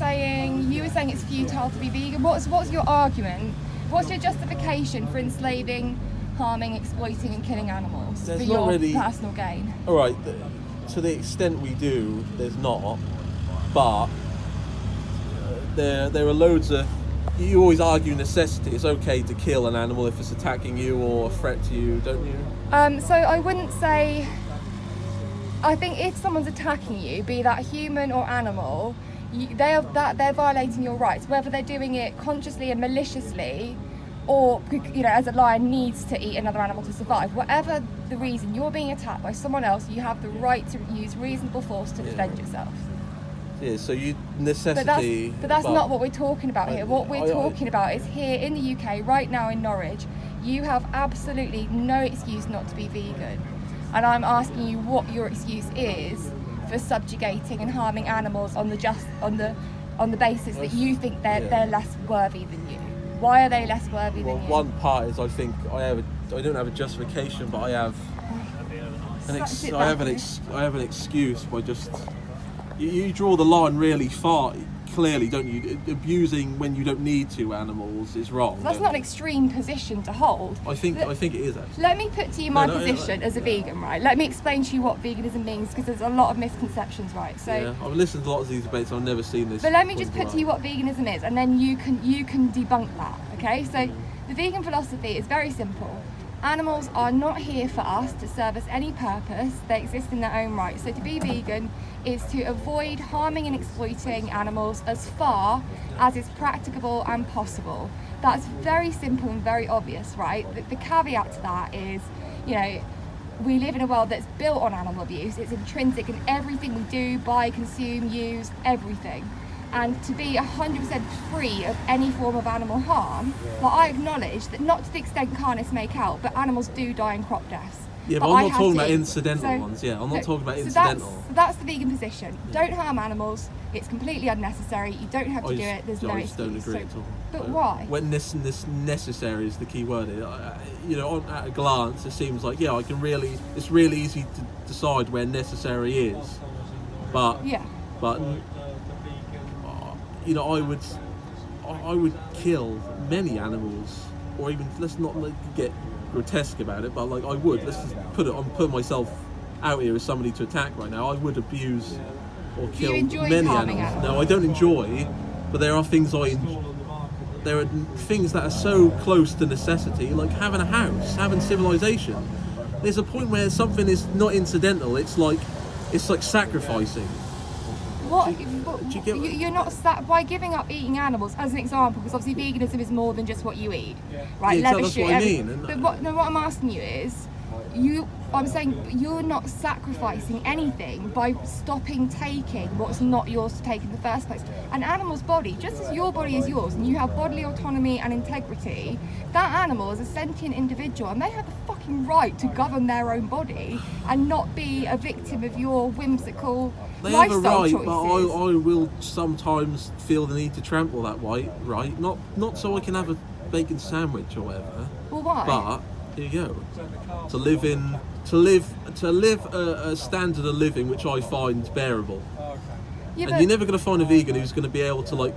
saying it's futile to be vegan. What's your argument? What's your justification for enslaving, harming, exploiting and killing animals for your personal gain? All right, to the extent we do, there's not, but there are loads of... You always argue necessity. It's okay to kill an animal if it's attacking you or a threat to you, don't you? So I wouldn't say... I think if someone's attacking you, be that human or animal, they're violating your rights, whether they're doing it consciously and maliciously, or as a lion needs to eat another animal to survive. Whatever the reason, you're being attacked by someone else, you have the right to use reasonable force to defend yourself. Yeah, so necessity... But that's not what we're talking about here. What we're talking about is here in the UK, right now in Norwich, you have absolutely no excuse not to be vegan. And I'm asking you what your excuse is for subjugating and harming animals on the basis that you think they're less worthy than you. Why are they less worthy than you? One part is I think I don't have a justification, but I have an excuse by just... You draw the line really far, clearly, don't you? Abusing when you don't need to animals is wrong. That's not an extreme position to hold. I think it is, actually. Let me put to you my position as a vegan, right? Let me explain to you what veganism means, because there's a lot of misconceptions, right? So yeah, I've listened to lots of these debates. I've never seen this. But let me just put to you what veganism is, and then you can debunk that. Okay? So the vegan philosophy is very simple. Animals are not here for us to serve us any purpose. They exist in their own right. So to be vegan is to avoid harming and exploiting animals as far as is practicable and possible. That's very simple and very obvious, right? The caveat to that is, we live in a world that's built on animal abuse. It's intrinsic in everything we do, buy, consume, use, everything. And to be 100% free of any form of animal harm, I acknowledge that not to the extent carnists make out, but animals do die in crop deaths. Yeah, but I'm not talking about incidental ones. Yeah, I'm not talking about incidental. That's the vegan position. Don't harm animals. It's completely unnecessary. You don't have to do it. There's no excuse. I don't agree at all. But why? When this necessary is the key word. At a glance, it seems like it's really easy to decide where necessary is. But I would kill many animals, or even, let's not get grotesque about it, but I would, let's just put myself out here as somebody to attack right now. I would abuse or kill many animals. No, I don't enjoy, but there are things there are things that are so close to necessity, like having a house, having civilization. There's a point where something is not incidental. It's like sacrificing. You're not by giving up eating animals, as an example, because obviously veganism is more than just what you eat, right? Yeah, that's what I mean. But what I'm asking you is, I'm saying you're not sacrificing anything by stopping taking what's not yours to take in the first place. An animal's body, just as your body is yours, and you have bodily autonomy and integrity, that animal is a sentient individual, and they have the fucking right to govern their own body and not be a victim of your whimsical lifestyle choices. But I will sometimes feel the need to trample that right. Not so I can have a bacon sandwich or whatever. Well, why? But here you go. To live a standard of living which I find bearable. Yeah, and you're never going to find a vegan who's going to be able to I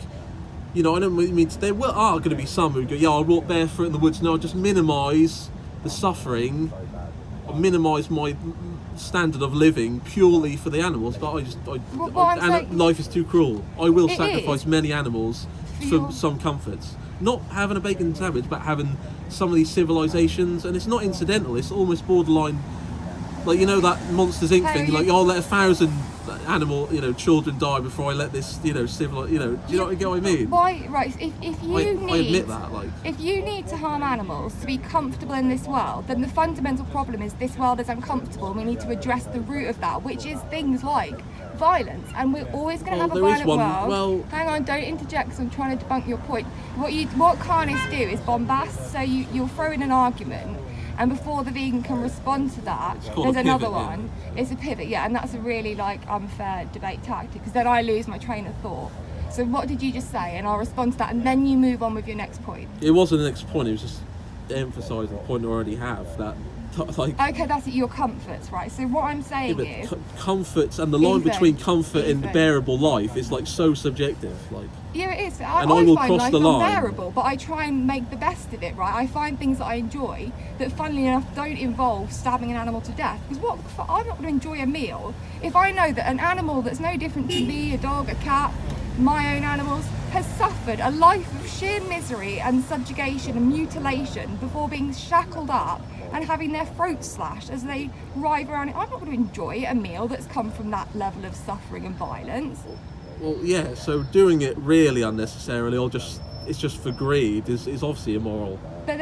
don't mean there are going to be some who go, I walk barefoot in the woods. No, I just minimise the suffering, minimise my standard of living purely for the animals. But life is too cruel. I will sacrifice many animals for some comforts. Not having a bacon sandwich, but having some of these civilizations, and it's not incidental. It's almost borderline, that Monsters Inc. thing. I'll let 1,000 animal, children die before I let this, do you know what I mean? Why? Right. I admit that. If you need to harm animals to be comfortable in this world, then the fundamental problem is this world is uncomfortable, and we need to address the root of that, which is things like violence, and we're always going to have a violent world. Well, hang on, don't interject, because I'm trying to debunk your point. What carnists do is bombast. So you'll throw in an argument, and before the vegan can respond to that, there's another one. It's a pivot, yeah, and that's a really unfair debate tactic, because then I lose my train of thought. So what did you just say? And I'll respond to that, and then you move on with your next point. It wasn't the next point. It was just emphasising the point I already have. That okay, that's your comforts, right? So what I'm saying is, comforts and the line Ethan, between comfort and Ethan. bearable life is like so subjective. Like, Yeah, it is. And I will find cross life the line. unbearable, but I try and make the best of it, right? I find things that I enjoy that, funnily enough, don't involve stabbing an animal to death. Because what the fuck? I'm not going to enjoy a meal if I know that an animal that's no different to me, a dog, a cat, my own animals, has suffered a life of sheer misery and subjugation and mutilation before being shackled up and having their throats slashed as they writhe around it. I'm not going to enjoy a meal that's come from that level of suffering and violence. well, yeah. So doing it really unnecessarily, or it's just for greed, is obviously immoral. But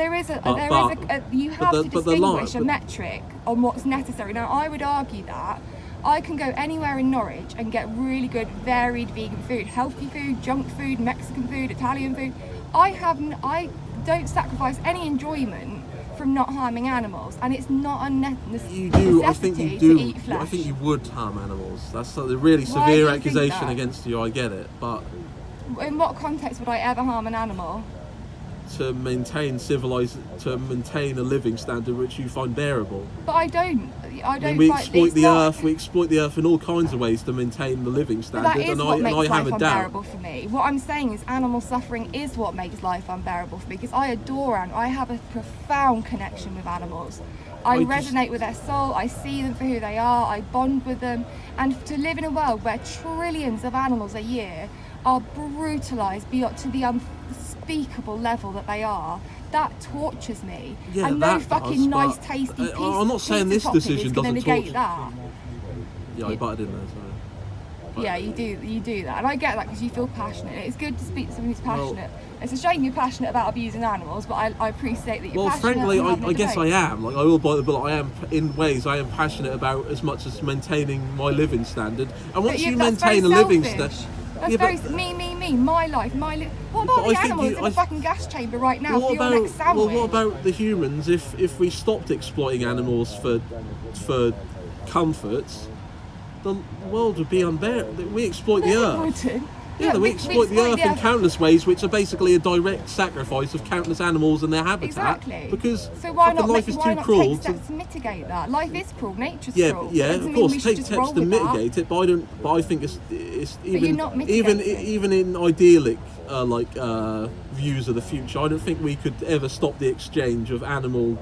you have the to distinguish a line- metric on what's necessary. Now, I would argue that I can go anywhere in Norwich and get really good, varied vegan food, healthy food, junk food, Mexican food, Italian food. I don't sacrifice any enjoyment from not harming animals, and it's not necessary You do. I think you do. to eat flesh. I think you would harm animals. That's a really Why do severe you think accusation that? against you. I get it, but In what context would I ever harm an animal? to maintain a living standard which you find bearable. But I don't. I don't. We find- exploit it's the not- earth. We exploit the earth in all kinds of ways to maintain the living But standard. that is and what makes I have life a doubt. unbearable for me. What I'm saying is animal suffering is what makes life unbearable for me, because I adore animals. I have a profound connection with animals. I resonate with their soul. I see them for who they are. I bond with them. And to live in a world where trillions of animals a year are brutalised to the unspeakable level that they are, that tortures me. Yeah, and no that fucking does, nice, but tasty piece. I'm not saying this pizza topping decision is gonna doesn't negate torture. that. Yeah, I butted in there. Sorry. Yeah, you do that, and I get that because you feel passionate. It's good to speak to someone who's passionate. It's a shame you're passionate about abusing animals, but I appreciate that you're Well, passionate. frankly, and having a I guess I debate. am. Like, I will bite the bullet. I am, in ways, I am passionate about as much as maintaining my living standard. And once you that's maintain a very living selfish. standard, That's very me, my life, What about But I the think animals you- in the fucking gas chamber right now for your next sandwich? what about the humans? If we stopped exploiting animals for comforts, the world would be unbearable. We exploit the earth. Yeah, we exploit the earth in countless ways, which are basically a direct sacrifice of countless animals and their habitat. Exactly. Because so why not, life is why too not cruel take steps to mitigate that? Life is cruel, nature's yeah, cruel. yeah, Doesn't of mean course, we should take just steps roll to with that. mitigate it. But I think it's you're even not mitigating. even in idyllic views of the future. I don't think we could ever stop the exchange of animal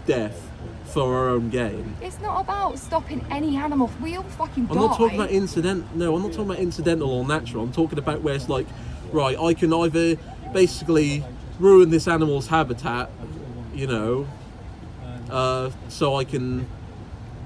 death for our own gain. It's not about stopping any animal. We all fucking die. I'm not talking about I'm not talking about incidental or natural. I'm talking about where it's like, right, I can either basically ruin this animal's habitat,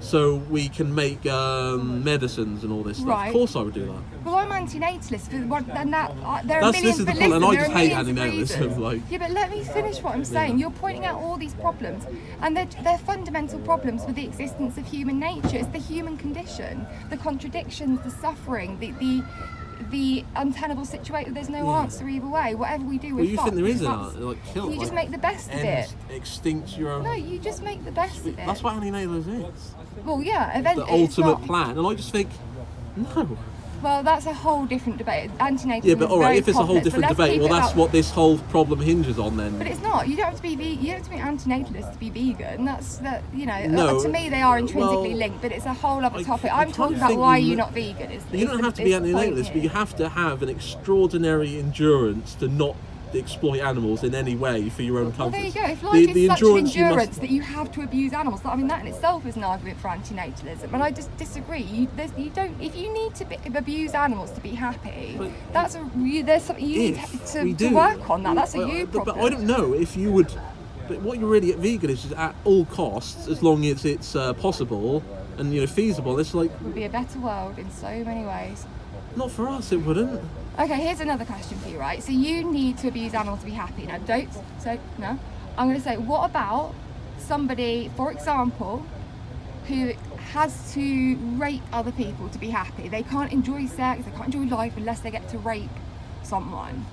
so we can make medicines and all this stuff. Right. Of course I would do that. Well, I'm antinatalist. There are This millions. is the but point, and listen, I there just are hate millions of animalism. reasons. Yeah, but let me finish what I'm saying. You're pointing out all these problems, and they're fundamental problems with the existence of human nature. It's the human condition, the contradictions, the suffering, the untenable situation. There's no answer either way. Whatever we do, Well, you think there is an answer? Like, kill. You just make the best of it. Extinct your own. No, you just make the best of it. That's what antinatalism is. Well, yeah, The eventually. ultimate plan, and I just think, no. Well, that's a whole different debate. Antinatalism. Yeah, but is all right, very if it's a whole complex, different so let's debate, keep well, it that's about- what this whole problem hinges on then. But it's not. You don't have to be you don't have to be antinatalist to be vegan. That's No, to me they are intrinsically well, linked, but it's a whole other topic. I I'm talking kinda about think why you you're lo- not vegan. You don't have to be antinatalist, but you have to have an extraordinary endurance to not exploit animals in any way for your own Well, comfort. there you go. If life is such an you endurance must- that you have to abuse animals, that in itself is an argument for antinatalism. And I just disagree. You don't. If you need to abuse animals to be happy, But there's something you need to work on that. That's a you problem. But I don't know if you would. But what you're really at vegan is at all costs, as long as it's possible and feasible. It's like, It would be a better world in so many ways. not for us, it wouldn't. Okay, here's another question for you, right? So you need to abuse animals to be happy. Now, no. I'm going to say, what about somebody, for example, who has to rape other people to be happy? They can't enjoy sex, they can't enjoy life unless they get to rape someone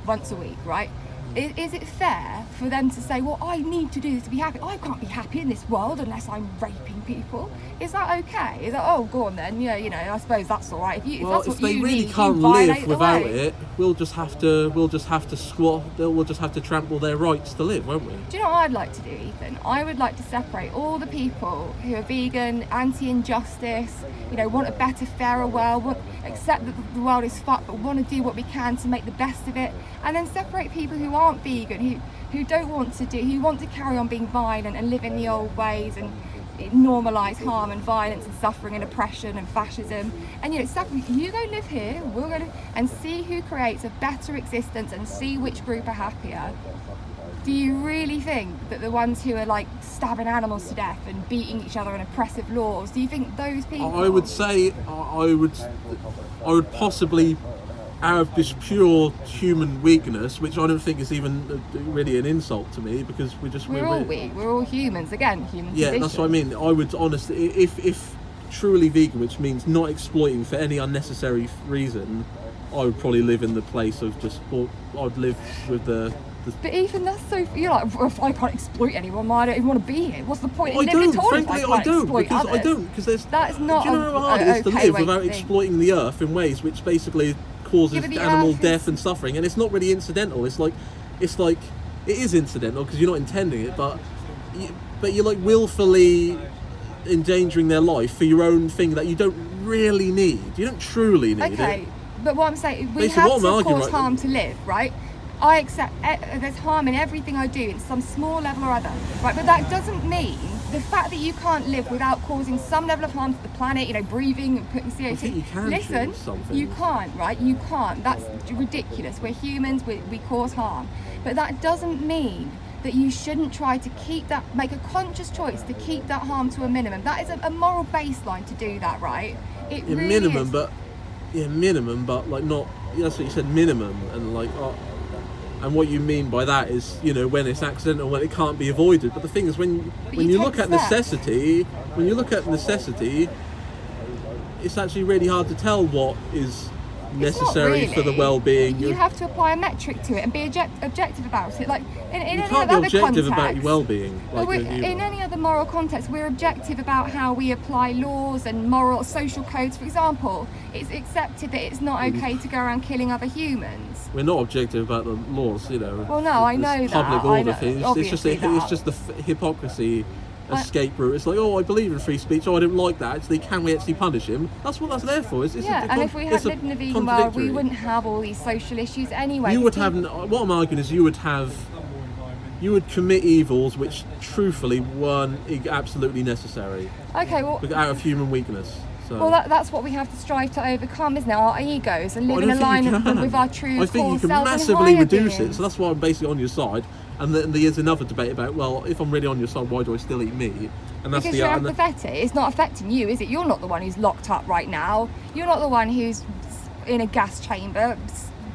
once a week, right? Is it fair for them to say, well, I need to do this to be happy? I can't be happy in this world unless I'm raping people. Is that okay? Is that, oh, go on then, yeah, you know, I suppose that's all right. If that's what they you really need, can't you violate live the without way. it, we'll just have to squat. We'll just have to trample their rights to live, won't we? Do you know what I'd like to do, Ethan? I would like to separate all the people who are vegan, anti-injustice, you know, want a better, fairer world, accept that the world is fucked, but want to do what we can to make the best of it, and then separate people who aren't vegan, who don't want to who want to carry on being violent and live in the old ways and normalise harm and violence and suffering and oppression and fascism. And you know, separate, you go live here, we'll go live, and see who creates a better existence and see which group are happier. Do you really think that the ones who are like stabbing animals to death and beating each other and oppressive laws, do you think those people? I would say I would possibly, out of this pure human weakness, which I don't think is even really an insult to me, because we're all weak. We're all humans. Again, human. Yeah, condition. that's what I mean. I would honestly, if truly vegan, which means not exploiting for any unnecessary reason, I would probably live in the place of I'd live with the. But even that's so, you're like, if I can't exploit anyone, I don't even want to be here. What's the point in I living don't, at all? frankly, if I can't exploit because others? I don't, because there's. That's not. Do you know how hard it is to live without think. exploiting the earth in ways which basically causes animal death and suffering, and it's not really incidental. It's like it is incidental because you're not intending it, but you're like willfully endangering their life for your own thing that you don't really need. You don't truly need it. Okay, but what I'm saying, we Basically, have to cause harm to live, right? I accept there's harm in everything I do in some small level or other, right? But that doesn't mean the fact that you can't live without causing some level of harm to the planet, you know, breathing and putting CO2. I think you can. Listen, choose something. you can't, right? You can't. That's ridiculous. We're humans. We cause harm, but that doesn't mean that you shouldn't try to make a conscious choice to keep that harm to a minimum. That is a moral baseline to do that, right? It really minimum, is. minimum, but like not. That's what you said, minimum, and like. And what you mean by that is, you know, when it's accidental, when it can't be avoided. But the thing is, when you look at necessity, it's actually really hard to tell what is necessary for the well-being. You have to apply a metric to it and be objective about it. Like in you any can't other be objective context, about your well-being. Like in any other moral context, we're objective about how we apply laws and moral social codes. For example, it's accepted that it's not okay to go around killing other humans. We're not objective about the laws, you know. Well, no, I know that. Public order thing. It's just the hypocrisy. Escape route. It's like, oh, I believe in free speech. Oh, I don't like that. Actually, can we actually punish him? That's what that's there for. And if we had lived in a vegan world, we wouldn't have all these social issues anyway. You would have. What I'm arguing is, you would commit evils which, truthfully, weren't absolutely necessary. Okay, well, out of human weakness. So. Well, that's what we have to strive to overcome, isn't it? Our egos and live in alignment with our true core selves. I think you can massively reduce it. So that's why I'm basically on your side. And then there's another debate about, well, if I'm really on your side, why do I still eat meat? And that's because you're apathetic. It's not affecting you, is it? You're not the one who's locked up right now. You're not the one who's in a gas chamber,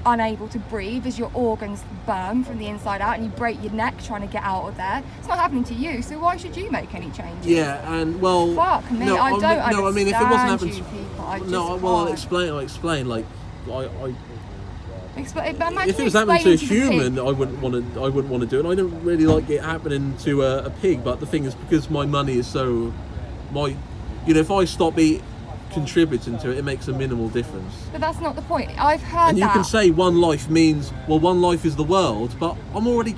unable to breathe as your organs burn from the inside out and you break your neck trying to get out of there. It's not happening to you, so why should you make any changes? Yeah, and well... Fuck me, I don't understand I mean, if it wasn't happening to people. I'll explain, like... If it was happening to a human, I wouldn't want to do it. And I don't really like it happening to a pig. But the thing is, because my money is if I stop contributing to it, it makes a minimal difference. But that's not the point. I've heard and you can say one life means, well, one life is the world, but I'm already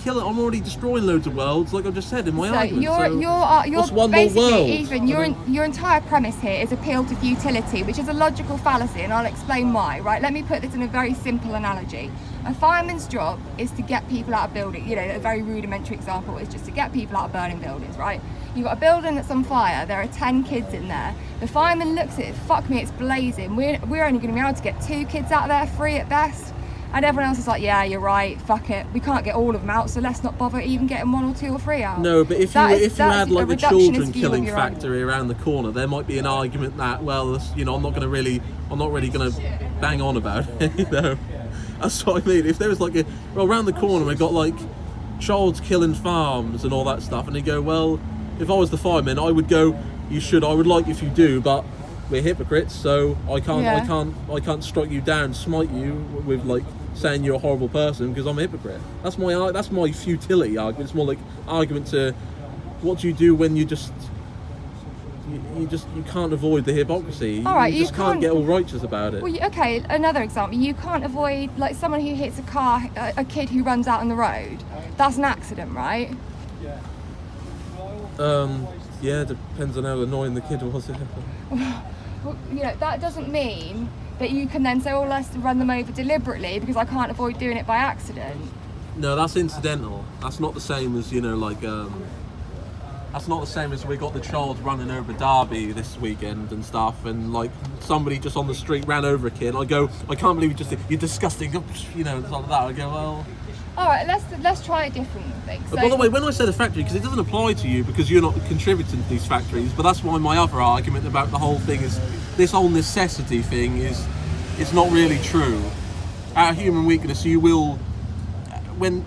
destroying loads of worlds, like I just said in my argument. You're one basically, more world? Ethan, your entire premise here is appeal to futility, which is a logical fallacy, and I'll explain why. Right? Let me put this in a very simple analogy. A fireman's job is to get people out of buildings. You know, a very rudimentary example is just to get people out of burning buildings, right? You've got a building that's on fire, there are 10 kids in there. The fireman looks at it, fuck me, it's blazing. We're only going to be able to get 2 kids out of there, 3 at best. And everyone else is like, yeah, you're right, fuck it. We can't get all of them out, so let's not bother even getting 1 or 2 or 3 out. No, but if you had like the children killing factory around the corner, there might be an argument that, well, I'm not really going to bang on about it, you know. That's what I mean. If there was around the corner we got like child's killing farms and all that stuff, and they go, well, if I was the fireman, I would go, I would like if you do, but we're hypocrites, so I can't strike you down, smite you with like saying you're a horrible person because I'm a hypocrite. That's my futility argument. It's more like argument to what do you do when you you can't avoid the hypocrisy. All right, you just can't get all righteous about it. Well, okay, another example. You can't avoid, like, someone who hits a car, a kid who runs out on the road. That's an accident, right? Yeah, depends on how annoying the kid was. Well, that doesn't mean that you can then say, oh, let's run them over deliberately because I can't avoid doing it by accident. No, that's incidental. That's not the same as, that's not the same as we got the child running over Derby this weekend and stuff, and like somebody just on the street ran over a kid. I go, I can't believe you're disgusting, stuff like that. I go, well. All right, let's try a different thing. So, by the way, when I say the factory, because it doesn't apply to you because you're not contributing to these factories, but that's why my other argument about the whole thing is this whole necessity thing is it's not really true. Out of human weakness, you will, when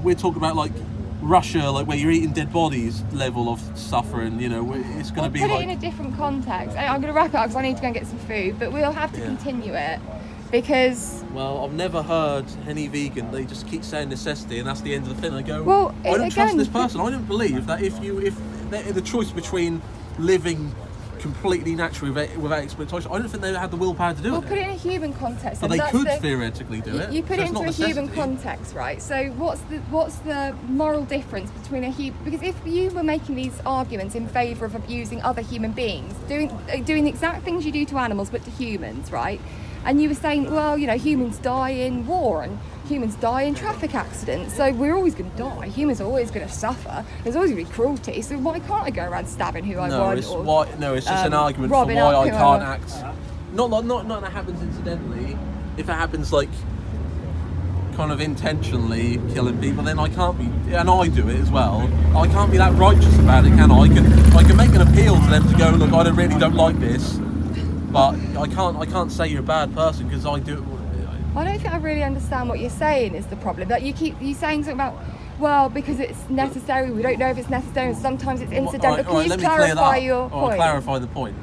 we're talking about like Russia, like where you're eating dead bodies level of suffering, it's going to be put like. It in a different context. I'm going to wrap it up because I need to go and get some food, but we'll have to continue it. Because I've never heard any vegan. They just keep saying necessity, and that's the end of the thing. I go, well, I don't trust this person. I don't believe that if the choice between living completely naturally without exploitation, I don't think they had the willpower to do it. We'll put it in a human context. But they could theoretically do it. You put it into a human necessity. context, right? So what's the moral difference between a human? Because if you were making these arguments in favour of abusing other human beings, doing the exact things you do to animals but to humans, right? And you were saying, well, humans die in war and humans die in traffic accidents, so we're always going to die. Humans are always going to suffer. There's always going to be cruelty. So why can't I go around stabbing who I want? It's just an argument for why I can't act. Not that it happens incidentally. If it happens like kind of intentionally killing people, then I can't be, and I do it as well. I can't be that righteous about it, can I? I can make an appeal to them to go, look, I really don't like this. But I can't say you're a bad person because I do it. I don't think I really understand what you're saying is the problem. Like you saying something about, well, because it's necessary. We don't know if it's necessary, and sometimes it's incidental. Can you just clarify your point? I'll clarify the point.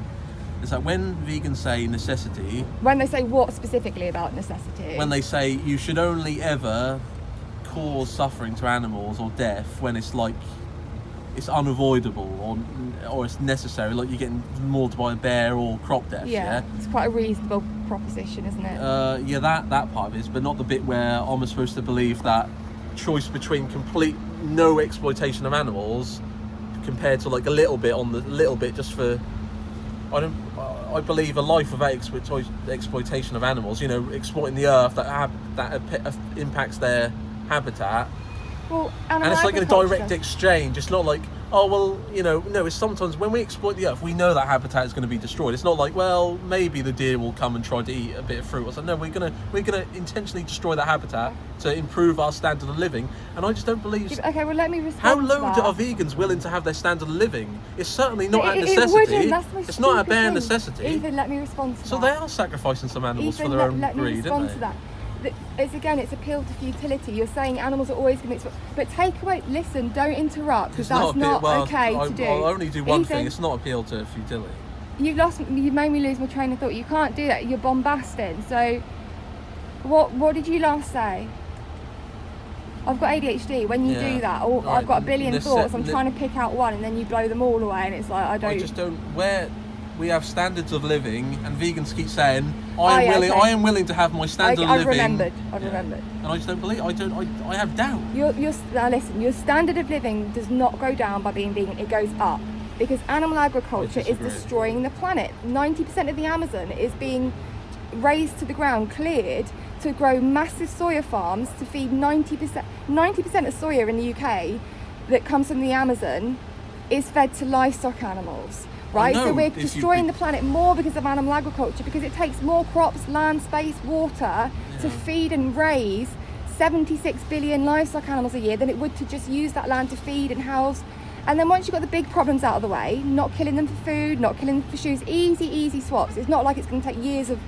Is that when vegans say necessity? When they say what specifically about necessity? When they say you should only ever cause suffering to animals or death when it's like it's unavoidable or it's necessary, like you're getting mauled by a bear or crop death. Yeah, it's quite a reasonable proposition, isn't it? That part of it is, but not the bit where I'm supposed to believe that choice between complete no exploitation of animals compared to like a little bit just for. I believe a life without exploitation of animals, exploiting the earth that impacts their habitat. Well, and it's like in a direct exchange. It's not like, oh well, no. It's sometimes when we exploit the earth, we know that habitat is going to be destroyed. It's not like, well, maybe the deer will come and try to eat a bit of fruit or something. No, we're gonna intentionally destroy that habitat to improve our standard of living. And I just don't believe. Okay, well, let me respond. How low to that. are vegans willing to have their standard of living? It's certainly not It a necessity. It's not a bare necessity. Ethan, let me respond to that. So they are sacrificing some animals for their own let me greed, respond aren't to they? that. It's appeal to futility. You're saying animals are always going to exploit, but take away. Listen, don't interrupt because that's not okay to do. I'll only do one Ethan, thing. It's not appeal to futility. You made me lose my train of thought. You can't do that. You're bombasting. So, what did you last say? I've got ADHD. When you do that, or I've got a billion thoughts. I'm trying to pick out one, and then you blow them all away, and it's like I just don't. Where we have standards of living, and vegans keep saying, I am willing to have my standard of living. I've remembered. And I just don't believe. I have doubt. Now listen. Your standard of living does not go down by being vegan. It goes up because animal agriculture is destroying the planet. 90% of the Amazon is being razed to the ground, cleared to grow massive soya farms to feed 90% of soya in the UK that comes from the Amazon is fed to livestock animals. Right, so we're destroying the planet more because of animal agriculture, because it takes more crops, land space, water to feed and raise 76 billion livestock animals a year than it would to just use that land to feed and house. And then once you've got the big problems out of the way, not killing them for food, not killing them for shoes, easy swaps. It's not like it's going to take years of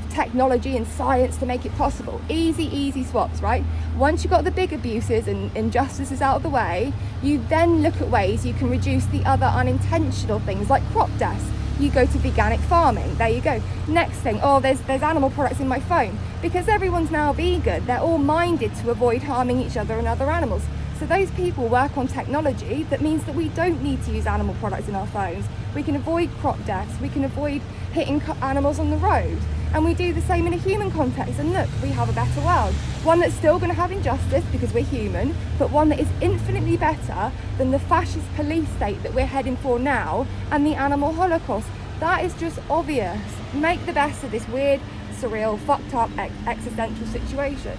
technology and science to make it possible. Easy swaps, right? Once you've got the big abuses and injustices out of the way, you then look at ways you can reduce the other unintentional things like crop deaths. You go to veganic farming, there you go. Next thing, there's animal products in my phone. Because everyone's now vegan, they're all minded to avoid harming each other and other animals. So those people work on technology that means that we don't need to use animal products in our phones. We can avoid crop deaths, we can avoid hitting animals on the road. And we do the same in a human context, and look, we have a better world. One that's still going to have injustice because we're human, but one that is infinitely better than the fascist police state that we're heading for now and the Animal Holocaust. That is just obvious. Make the best of this weird, surreal, fucked up existential situation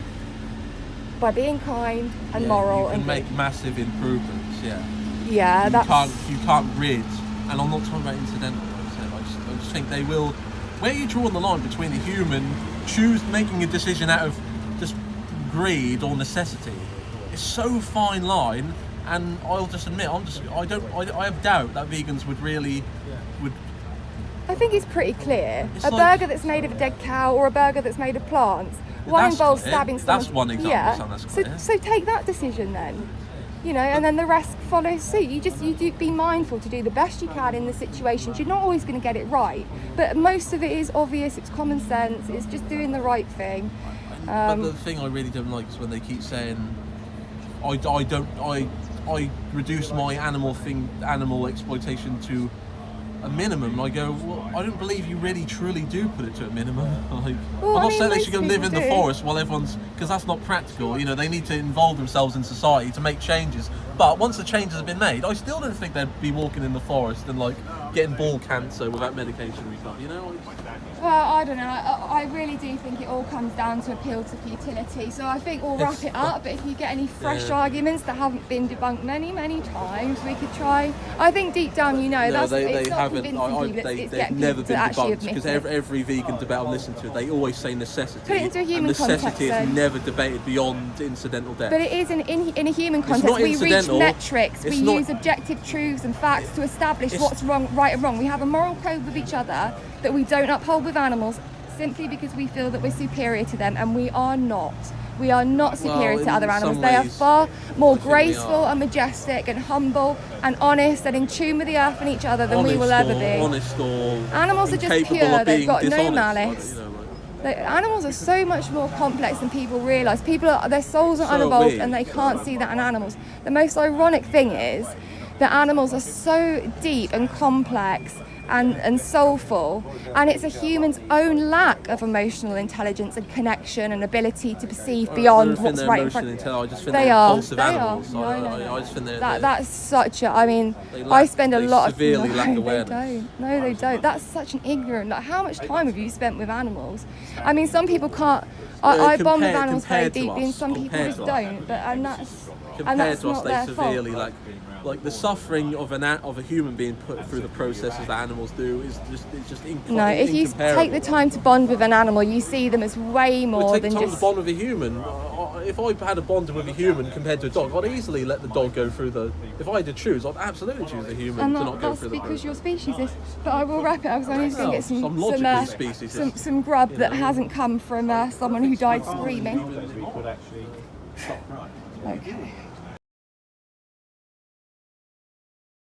by being kind and moral. You can and make good. massive improvements, Yeah, you can't rid, and I'm not talking about incidental, I just think they will. Where you draw the line between a human making a decision out of just greed or necessity, it's so fine line. And I'll just admit, I have doubt that vegans would. I think it's pretty clear. It's a like- burger that's made of a dead cow or a burger that's made of plants. One That's involves clear. stabbing someone. That's one example, Yeah. so that's clear. So take that decision then. And then the rest follows suit. You do be mindful to do the best you can in the situations. You're not always going to get it right, but most of it is obvious. It's common sense. It's just doing the right thing. But the thing I really don't like is when they keep saying, I reduce my animal exploitation to a minimum. I go, well, I don't believe you really truly do put it to a minimum. I'm not saying they should go live in the forest while because that's not practical. They need to involve themselves in society to make changes. But once the changes have been made, I still don't think they'd be walking in the forest and getting ball cancer without medication and stuff. Well, I don't know. I really do think it all comes down to appeal to futility. So I think we'll wrap it up. But if you get any fresh arguments that haven't been debunked many, many times, we could try. I think deep down, they haven't. They've never been debunked because every vegan debate I've listened to, they always say necessity. Put it into a human and necessity context, is never debated beyond incidental death. But it is in a human It's context. not We reach incidental. metrics. We use objective truths and facts to establish what's wrong, right and wrong. We have a moral code with each other that we don't uphold with animals simply because we feel that we're superior to them, and we are not. We are not superior to other animals. They are far more graceful and majestic and humble and honest and in tune with the earth and each other than we will ever be. Animals are just pure. They've got no malice. Animals are so much more complex than people realise. Their souls are unevolved and they can't see that in animals. The most ironic thing is that animals are so deep and complex and soulful, and it's a human's own lack of emotional intelligence and connection and ability to perceive beyond what's right in front of them. I just think they're impulsive animals. I just think that's such a. I spend a lot of. Severely lack awareness. No, they don't. That's such an ignorant. How much time have you spent with animals? Some people can't. I bond with animals very deeply, and some people just don't. But compared to us, not they their severely fault. like the suffering of a human being put through the processes that animals do is just incomparable. No, if you take the time to bond with an animal, you see them as way more take than the time just. to bond with a human. If I had a bond with a human compared to a dog, I'd easily let the dog go through the. If I had to choose, I'd absolutely choose the human And to not go that's through the. because your species is. But I will wrap it up because I need to go get some grub that hasn't come from someone who died screaming. Okay.